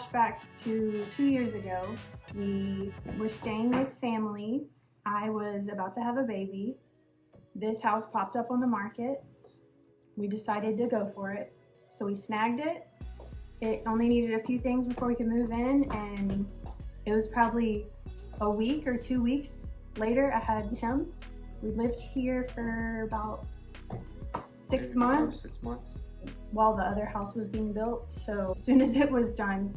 flashback to 2 years ago. We were staying with family. I was about to have a baby. This house popped up on the market. We decided to go for it. So we snagged it. It only needed a few things before we could move in, and it was probably a week or 2 weeks later I had him. We lived here for about 6 months. 6 months. While the other house was being built. So as soon as it was done,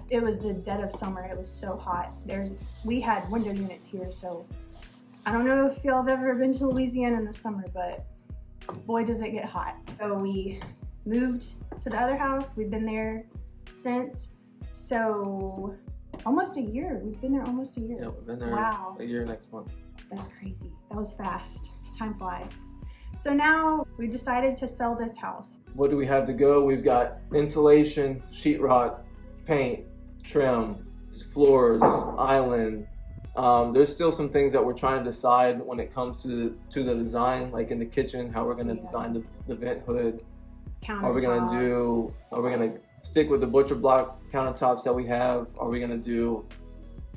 it was the dead of summer. It was so hot. We had window units here, so I don't know if y'all have ever been to Louisiana in the summer, but boy does it get hot. So we moved to the other house. We've been there since. So almost a year. We've been there almost a year. Yeah, we've been there a year next month. That's crazy. That was fast. Time flies. So now we decided to sell this house. What do we have to go? We've got insulation, sheetrock, paint, trim, floors, island. There's still some things that we're trying to decide when it comes to the design, like in the kitchen, how we're going to design the vent hood. Are we going to stick with the butcher block countertops that we have? Are we going to do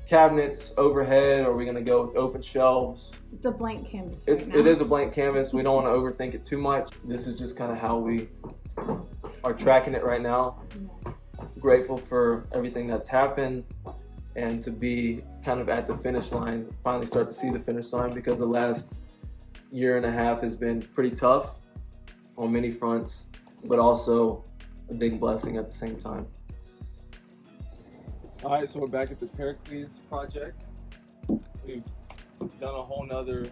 cabinets overhead? Are we going to go with open shelves? It's a blank canvas. It is a blank canvas. We don't want to overthink it too much. This is just kind of how we are tracking it right now. Yeah. Grateful for everything that's happened and to be kind of at the finish line, finally start to see the finish line, because the last year and a half has been pretty tough on many fronts, but also a big blessing at the same time. All right, so we're back at the Pericles project. We've done a whole nother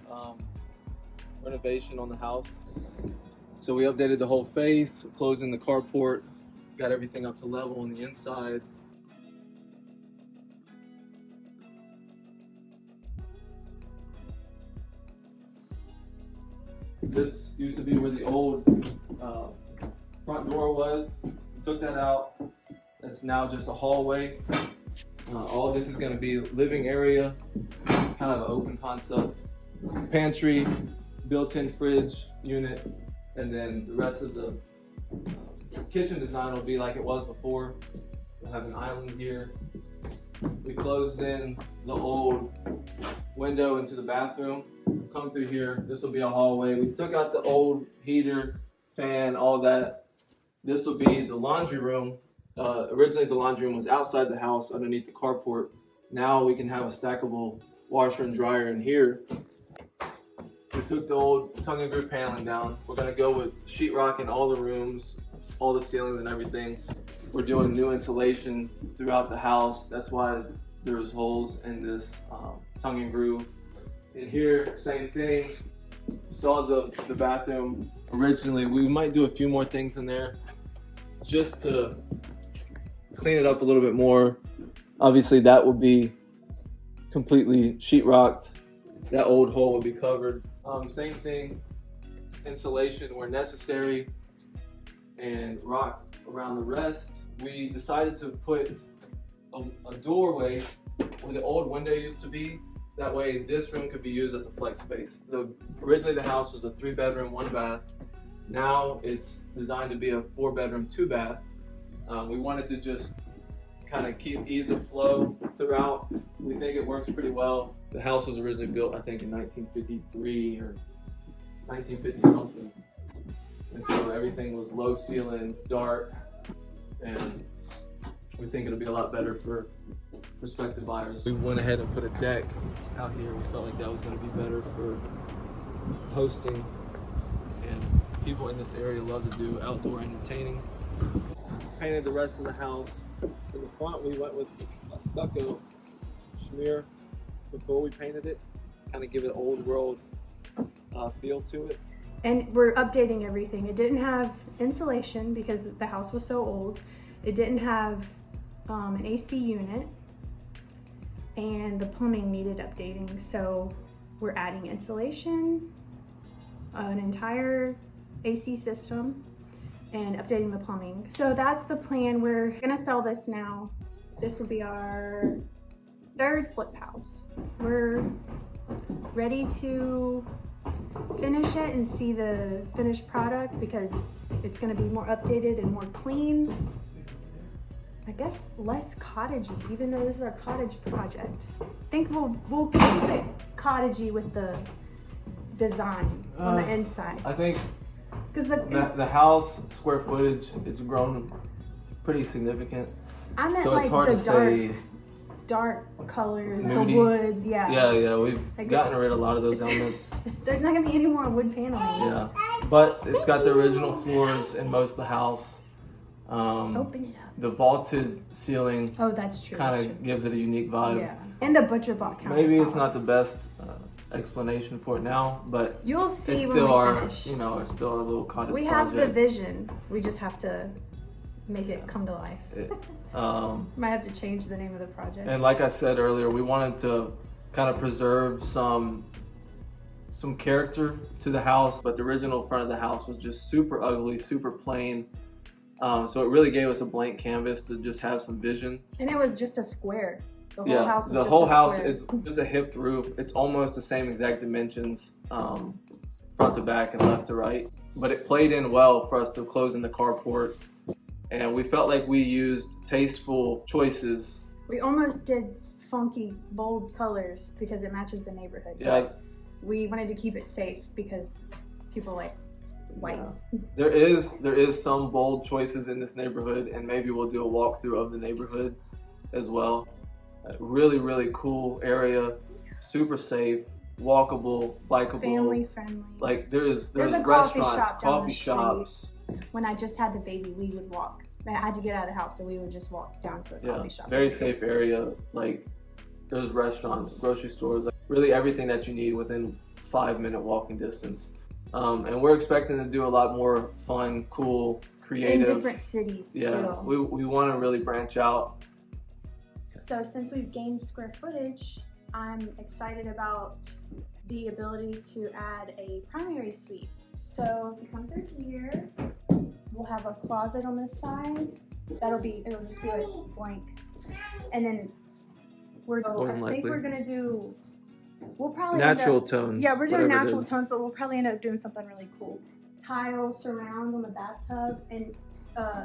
renovation on the house. So we updated the whole face, closing the carport, got everything up to level on the inside. This used to be where the old front door was. We took that out. It's now just a hallway. All of this is going to be living area, kind of an open concept. Pantry, built-in fridge unit, and then the rest of the kitchen design will be like it was before. We'll have an island here. We closed in the old window into the bathroom. Come through here. This will be a hallway. We took out the old heater, fan, all that. This will be the laundry room. Originally the laundry room was outside the house underneath the carport. Now we can have a stackable washer and dryer in here. We took the old tongue and groove paneling down. We're gonna go with sheetrock in all the rooms, all the ceilings and everything. We're doing new insulation throughout the house. That's why there's holes in this tongue and groove. In here, same thing. Saw the bathroom originally. We might do a few more things in there just to clean it up a little bit more. Obviously that will be completely sheetrocked. That old hole will be covered. Same thing, insulation where necessary and rock around the rest. We decided to put a doorway where the old window used to be. That way this room could be used as a flex space. Originally the house was a 3-bedroom, 1-bath. Now it's designed to be a 4-bedroom, 2-bath. We wanted to just kind of keep ease of flow throughout. We think it works pretty well. The house was originally built, I think, in 1953 or 1950 something. And so everything was low ceilings, dark, and we think it'll be a lot better for prospective buyers. We went ahead and put a deck out here. We felt like that was going to be better for hosting, and people in this area love to do outdoor entertaining. Painted the rest of the house. In the front we went with a stucco smear before we painted it, kind of give it old world feel to it. And we're updating everything. It didn't have insulation because the house was so old. It didn't have an AC unit, and the plumbing needed updating. So we're adding insulation, an entire AC system, and updating the plumbing. So that's the plan. We're gonna sell this now. This will be our 3rd flip house. We're ready to finish it and see the finished product because it's gonna be more updated and more clean. I guess less cottagey, even though this is our cottage project. I think we'll keep it cottagey with the design on the inside. I think Because the house square footage, it's grown pretty significant. I meant So like it's hard the to say. dark colors, Moody. the woods, yeah. Yeah, we've Like gotten rid of a lot of those elements. There's not gonna be any more wood paneling. Yeah, but it's got the original floors in most of the house. Let's open it up. The vaulted ceiling Oh, that's true. kind that's of gives it a unique true. vibe. Yeah, and the butcher block countertops. Maybe it's not the best explanation for it now, but You'll see it's when still we our, finish. it's still our little cottage We have project. the vision. We just have to make it come to life. Might have to change the name of the project. And like I said earlier, we wanted to kind of preserve some character to the house, but the original front of the house was just super ugly, super plain. So it really gave us a blank canvas to just have some vision. And it was just a square. The whole Yeah, house is the just whole a house square. is just a hipped roof. It's almost the same exact dimensions, front to back and left to right. But it played in well for us to close in the carport. And we felt like we used tasteful choices. We almost did funky, bold colors because it matches the neighborhood. Yeah. But we wanted to keep it safe because people like whites. There is some bold choices in this neighborhood, and maybe we'll do a walkthrough of the neighborhood as well. A really, really cool area, super safe, walkable, bikeable. Family friendly. Like there's a coffee restaurants, shop down coffee the street. shops. When I just had the baby, we would walk. I had to get out of the house, so we would just walk down to a coffee shop. Very safe area. Like there's restaurants, grocery stores, like really everything that you need within 5-minute walking distance. And we're expecting to do a lot more fun, cool, creative. In different cities Yeah, too. we want to really branch out. So since we've gained square footage, I'm excited about the ability to add a primary suite. So if you come through here, we'll have a closet on this side. It'll just be like blank. And then I think we're gonna do, we'll probably Natural end up, tones. Yeah, we're doing whatever it natural is. tones, but we'll probably end up doing something really cool. Tile surround on the bathtub, and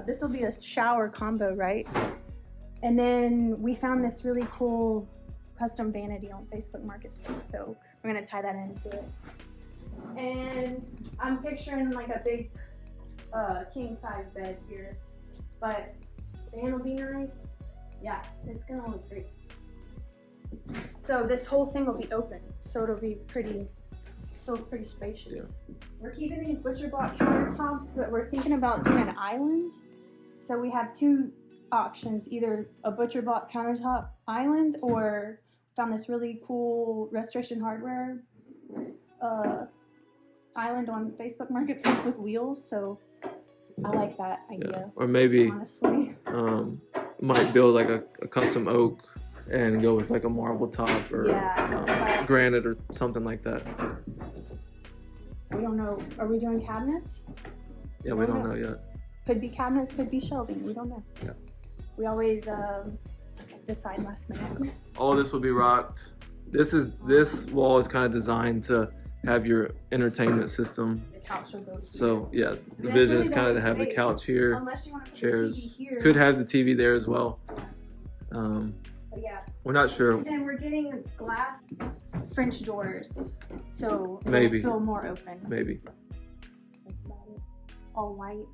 this will be a shower combo, right? And then we found this really cool custom vanity on Facebook Marketplace, so we're gonna tie that into it. And I'm picturing like a big king size bed here, but fan will be nice. Yeah, it's gonna look great. So this whole thing will be open, so it'll be pretty spacious. Yeah. We're keeping these butcher block countertops, but we're thinking about doing an island. So we have two options, either a butcher block countertop island, or found this really cool Restoration Hardware island on Facebook Marketplace with wheels. So I like that idea. Yeah. Or maybe honestly, might build like a custom oak and go with like a marble top or granite or something like that. we don't know. Are we doing cabinets? Yeah, we don't know yet. Could be cabinets, could be shelving. We don't know. Yeah. We always decide last minute. All this will be rocked. This wall is kind of designed to have your entertainment system. The couch will go here. So yeah, the That's vision really is kind of to the have the space. couch here, Unless you want to put chairs. the TV here. Could have the TV there as well. But yeah. We're not sure. And we're getting glass French doors, so Maybe. it'll feel more open. Maybe. That's about it. All white.